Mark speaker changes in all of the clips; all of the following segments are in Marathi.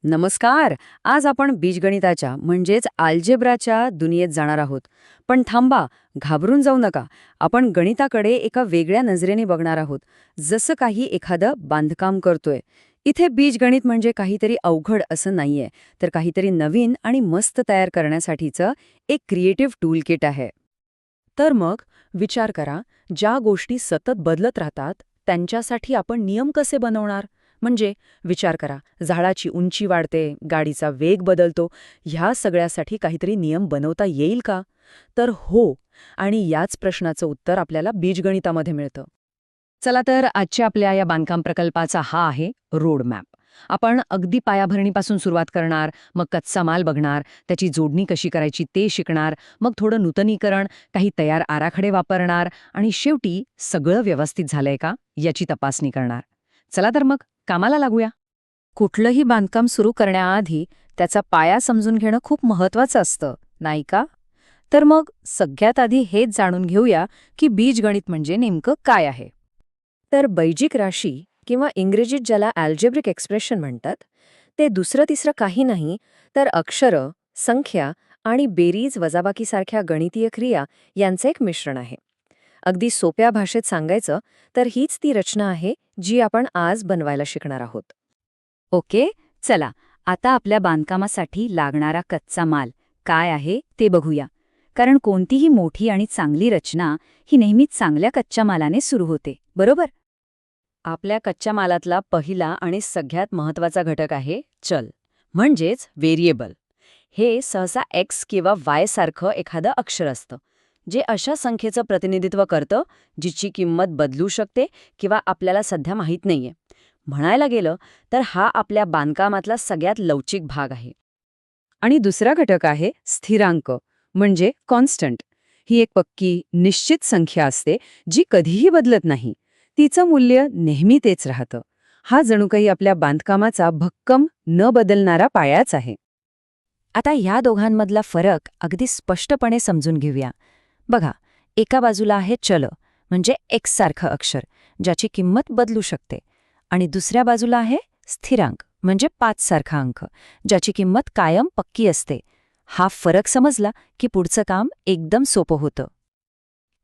Speaker 1: नमस्कार. आज आपण बीजगणिताच्या म्हणजेच अल्जेब्राच्या दुनियेत जाणार आहोत. पण थांबा, घाबरून जाऊ नका. आपण गणिताकडे एका वेगळ्या नजरेने बघणार आहोत, जसं काही एखादं बांधकाम करतोय. इथे बीजगणित म्हणजे काहीतरी अवघड असं नाहीये, तर काहीतरी नवीन आणि मस्त तयार करण्यासाठीचं एक क्रिएटिव्ह टूलकिट आहे.
Speaker 2: तर मग विचार करा, ज्या गोष्टी सतत बदलत राहतात त्यांच्यासाठी आपण नियम कसे बनवणार? म्हणजे विचार करा, झाडाची उंची वाढते, गाडीचा वेग बदलतो, ह्या सगळ्यासाठी काहीतरी नियम बनवता येईल का? तर हो, आणि याच प्रश्नाचं उत्तर आपल्याला बीजगणितामध्ये मिळतं.
Speaker 1: चला तर आजच्या आपल्या या बांधकाम प्रकल्पाचा हा आहे रोड मॅप. आपण अगदी पायाभरणीपासून सुरुवात करणार, मग कच्चा माल बघणार, त्याची जोडणी कशी करायची ते शिकणार, मग थोडं नूतनीकरण, काही तयार आराखडे वापरणार आणि शेवटी सगळं व्यवस्थित झालंय का याची तपासणी करणार. चला तर मग कामाला लागूया.
Speaker 2: कुठलंही बांधकाम सुरू करण्याआधी त्याचा पाया समजून घेणं खूप महत्वाचं असतं, नाही का? तर मग सगळ्यात आधी हेच जाणून घेऊया की बीजगणित म्हणजे नेमकं काय आहे. तर बैजिक राशी किंवा इंग्रजीत ज्याला अल्जेब्रिक एक्सप्रेशन म्हणतात, ते दुसरं तिसरं काही नाही तर अक्षरं, संख्या आणि बेरीज वजाबाकीसारख्या गणितीय क्रिया यांचं एक मिश्रण आहे. अगदी सोप्या भाषेत सांगायचं तर हीच ती रचना आहे जी आपण आज बनवायला शिकणार आहोत.
Speaker 1: ओके, चला आता आपल्या बांधकामासाठी लागणारा कच्चा माल काय आहे ते बघूया. कारण कोणतीही मोठी आणि चांगली रचना ही नेहमीच चांगल्या कच्च्या मालाने सुरू होते, बरोबर? आपल्या कच्च्या मालातला पहिला आणि सगळ्यात महत्वाचा घटक आहे चल, म्हणजेच व्हेरिएबल. हे सहसा एक्स किंवा वाय सारखं एखादं अक्षर असतं, जे अशा संख्येचं प्रतिनिधित्व करतं जिची किंमत बदलू शकते किंवा आपल्याला सध्या माहीत नाहीये. म्हणायला गेलं तर हा आपल्या बांधकामातला सगळ्यात लवचिक भाग आहे. आणि दुसरा घटक आहे स्थिरांक, म्हणजे कॉन्स्टंट. ही एक पक्की, निश्चित संख्या असते जी कधीही बदलत नाही. तिचं मूल्य नेहमी तेच राहतं. हा जणू काही आपल्या बांधकामाचा भक्कम न बदलणारा पायाच आहे.
Speaker 2: आता ह्या दोघांमधला फरक अगदी स्पष्टपणे समजून घेऊया. बघा, एका बाजूला आहे चल, म्हणजे एक्स सारखं अक्षर, ज्याची किंमत बदलू शकते, आणि दुसऱ्या बाजूला आहे स्थिरांक, म्हणजे 5 सारखा अंक, ज्याची किंमत कायम पक्की असते. हा फरक समजला की पुढचं काम एकदम सोपं होतं.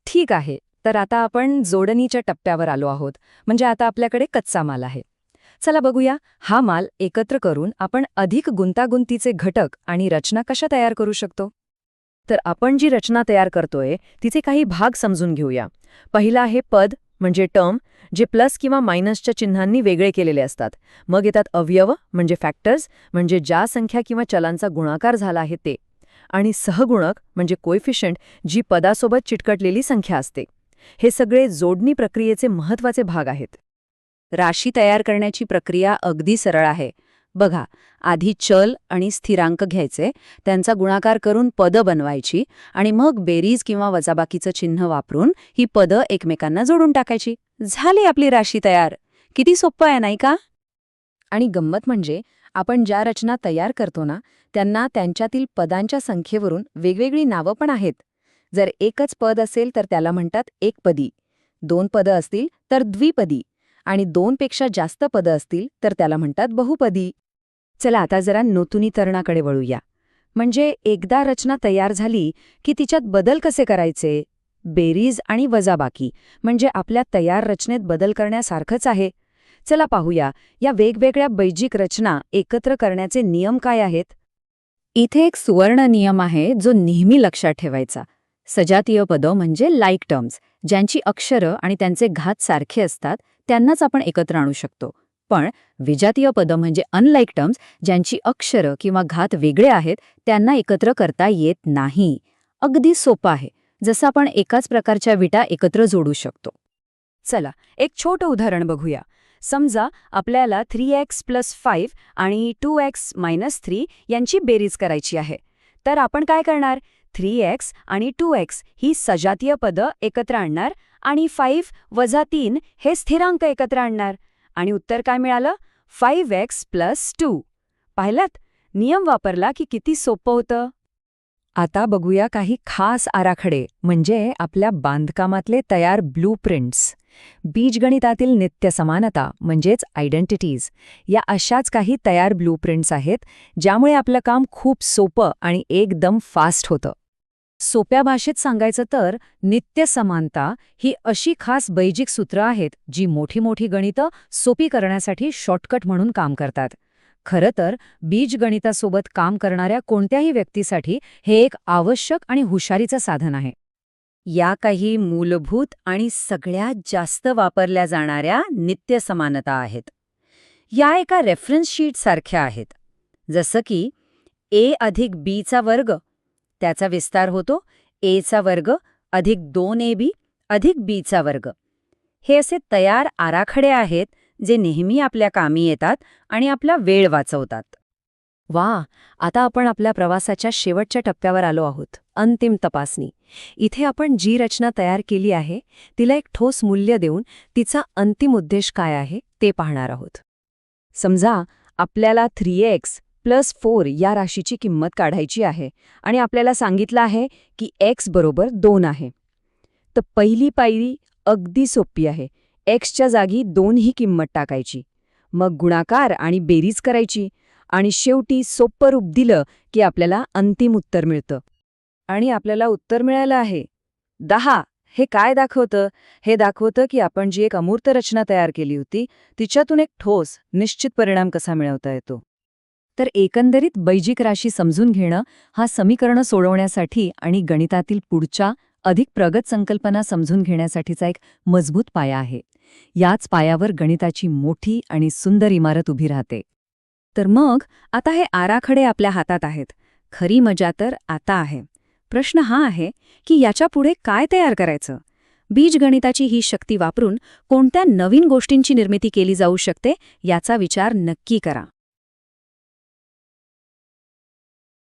Speaker 1: ठीक आहे, तर आता आपण जोडणीच्या टप्प्यावर आलो आहोत. म्हणजे आता आपल्याकडे कच्चा माल आहे. चला बघूया, हा माल एकत्र करून आपण अधिक गुंतागुंतीचे घटक आणि रचना कशा तयार करू शकतो.
Speaker 2: तर आपण जी रचना तयार करतोय तिचे काही भाग समजून घेऊया. पहिला आहे पद, म्हणजे टर्म, जे प्लस किंवा मायनसच्या चिन्हांनी वेगळे केलेले असतात. मग येतात अवयव, म्हणजे फॅक्टर्स, म्हणजे ज्या संख्या किंवा चलांचा गुणाकार झाला आहे ते. आणि सहगुणक, म्हणजे कोएफिशियंट, जी पदासोबत चिटकटलेली संख्या असते. हे सगळे जोडणी प्रक्रियेचे महत्वाचे भाग आहेत.
Speaker 1: राशी तयार करण्याची प्रक्रिया अगदी सरळ आहे. बघा, आधी चल आणि स्थिरांक घ्यायचे, त्यांचा गुणाकार करून पदं बनवायची आणि मग बेरीज किंवा वजाबाकीचं चिन्ह वापरून ही पदं एकमेकांना जोडून टाकायची. झाली आपली राशी तयार. किती सोपं आहे, नाही का?
Speaker 2: आणि गंमत म्हणजे आपण ज्या रचना तयार करतो ना, त्यांना त्यांच्यातील पदांच्या संख्येवरून वेगवेगळी नावं पण आहेत. जर एकच पद असेल तर त्याला म्हणतात एकपदी, 2 पदं असतील तर द्विपदी, आणि 2 पेक्षा जास्त पदं असतील तर त्याला म्हणतात बहुपदी.
Speaker 1: चला आता जरा नूतनीकरणाकडे वळूया. म्हणजे एकदा रचना तयार झाली की तिच्यात बदल कसे करायचे? बेरीज आणि वजाबाकी म्हणजे आपल्या तयार रचनेत बदल करण्यासारखंच आहे. चला पाहूया, या वेगवेगळ्या बैजिक रचना एकत्र करण्याचे नियम काय आहेत. इथे एक सुवर्ण नियम आहे जो नेहमी लक्षात ठेवायचा. सजातीय पदं म्हणजे लाईक टर्म्स, ज्यांची अक्षरं आणि त्यांचे घात सारखे असतात त्यांनाच आपण एकत्र आणू शकतो. पण विजातीय पदं म्हणजे अनलाईक टर्म्स, ज्यांची अक्षरं किंवा घात वेगळे आहेत, त्यांना एकत्र करता येत नाही. अगदी सोपं आहे, जसं आपण एकाच प्रकारच्या विटा एकत्र जोडू शकतो. चला एक छोटं उदाहरण बघूया. समजा आपल्याला 3x + 5 आणि 2x - 3 यांची बेरीज करायची आहे. तर आपण काय करणार? 3x आणि 2x ही सजातीय पदं एकत्र आणणार आणि 5 - 3 हे स्थिरांक एकत्र आणणार. आणि उत्तर काय मिळालं? 5x + 2. पाहिलात? नियम वापरला की किती सोपं होतं.
Speaker 2: आता बघूया काही खास आराखडे, म्हणजे आपल्या बांधकामातले तयार ब्लूप्रिंट्स.
Speaker 1: बीजगणितातील नित्य समानता म्हणजेच आयडेंटिटीज या अशाच काही तयार ब्लूप्रिंट्स आहेत ज्यामुळे आपलं काम खूप सोपं आणि एकदम फास्ट होतं. सोप्या भाषेत सांगायचं तर नित्य समानता ही अशी खास बैजिक सूत्र आहेत जी मोठी मोठी गणितं सोपी करण्यासाठी शॉर्टकट म्हणून काम करतात. खरं तर बीजगणितासोबत काम करणाऱ्या कोणत्याही व्यक्तीसाठी हे एक आवश्यक आणि हुशारीचं साधन आहे. या काही मूलभूत आणि सगळ्यात जास्त वापरल्या जाणाऱ्या नित्य समानता आहेत. या एका रेफरन्स शीट सारख्या आहेत. जसं की a अधिक b चा वर्ग, त्याचा विस्तार होतो a चा वर्ग अधिक 2ab अधिक b चा वर्ग. हे असे तयार आराखडे आहेत जे नेहमी आपल्या कामी येतात आणि आपला वेळ वाचवतात.
Speaker 2: वा, आता आपण आपल्या प्रवासाच्या शेवटच्या टप्प्यावर आलो आहोत, अंतिम तपासणी. इथे आपण जी रचना तयार केली आहे तिला एक ठोस मूल्य देऊन तिचा अंतिम उद्देश काय आहे ते पाहणार आहोत.
Speaker 1: समजा आपल्याला 3x + 4 या राशीची किंमत काढायची आहे आणि आपल्याला सांगितलं आहे की x बरोबर 2 आहे. तर पहिली पायरी अगदी सोपी आहे. xच्या जागी 2 ही किंमत टाकायची, मग गुणाकार आणि बेरीज करायची आणि शेवटी सोपं रूप दिलं की आपल्याला अंतिम उत्तर मिळतं. आणि आपल्याला उत्तर मिळालं आहे 10. हे काय दाखवतं? हे दाखवतं की आपण जी एक अमूर्त रचना तयार केली होती तिच्यातून एक ठोस, निश्चित परिणाम कसा मिळवता येतो.
Speaker 2: तर एकंदरीत बैजिक राशी समजून घेणं हा समीकरणं सोडवण्यासाठी आणि गणितातील पुढच्या अधिक प्रगत संकल्पना समजून घेण्यासाठीचा एक मजबूत पाया आहे. याच पायावर गणिताची मोठी आणि सुंदर इमारत उभी राहते. तर मग आता हे आराखडे आपल्या हातात आहेत. खरी मजा तर आता आहे. प्रश्न हा आहे की याच्या पुढे काय तयार करायचं? बीजगणिताची ही शक्ती वापरून कोणत्या नवीन गोष्टींची निर्मिती केली जाऊ शकते याचा विचार नक्की करा.